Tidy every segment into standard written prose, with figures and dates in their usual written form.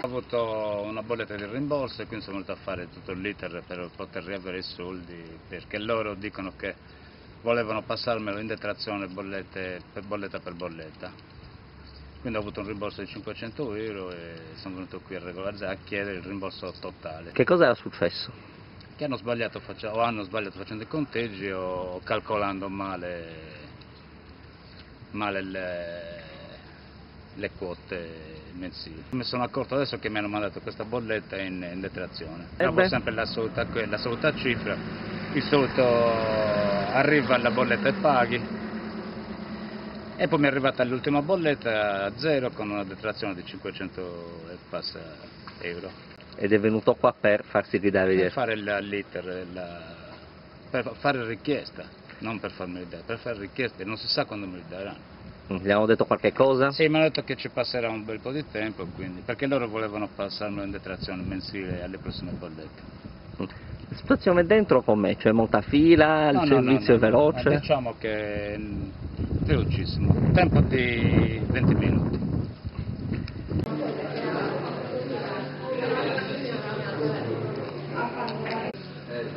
avuto una bolletta di rimborso e quindi sono venuto a fare tutto l'iter per poter riavere i soldi, perché loro dicono che volevano passarmelo in detrazione bolletta per bolletta. Quindi ho avuto un rimborso di 500 euro e sono venuto qui a regolarizzare, a chiedere il rimborso totale. Che cosa era successo? Che hanno sbagliato facendo i conteggi o calcolando male le quote mensili. Mi sono accorto adesso che mi hanno mandato questa bolletta in detrazione. Avevo sempre la solita cifra, il solito arriva la bolletta e paghi. E poi mi è arrivata l'ultima bolletta a zero con una detrazione di 500 e passa euro. Ed è venuto qua per farsi ridare Per fare l'iter, per fare richiesta, non per farmi ridare, per fare richiesta, non si sa quando mi ridaranno. Gli hanno detto qualche cosa? Sì, mi hanno detto che ci passerà un bel po' di tempo, quindi, perché loro volevano passarlo in detrazione mensile alle prossime bollette. La situazione dentro com'è? C'è molta fila, il servizio è veloce? Diciamo che è velocissimo, tempo di 20 minuti.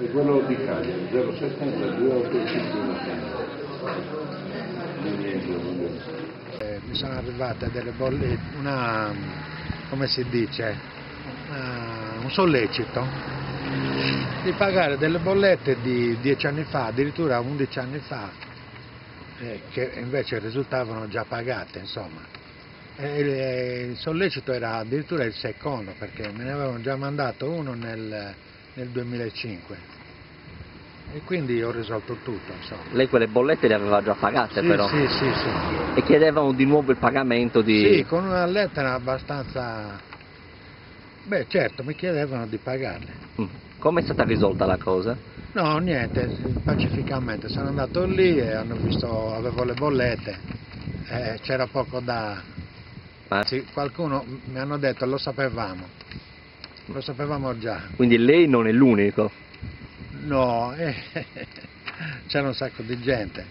E quello di Cagliari, 070 285 Mi sono arrivate delle bollette, come si dice, un sollecito di pagare delle bollette di 10 anni fa, addirittura 11 anni fa, che invece risultavano già pagate, insomma. Il sollecito era addirittura il secondo, perché me ne avevano già mandato uno nel 2005. E quindi ho risolto tutto, insomma. Lei quelle bollette le aveva già pagate, Sì, però? Sì. E chiedevano di nuovo il pagamento di... Sì, con una lettera abbastanza... Beh, certo, mi chiedevano di pagarle. Come è stata risolta la cosa? No, niente, pacificamente. Sono andato lì e hanno visto, avevo le bollette, c'era poco da... Sì, qualcuno mi hanno detto, lo sapevamo già. Quindi lei non è l'unico? No, c'era un sacco di gente.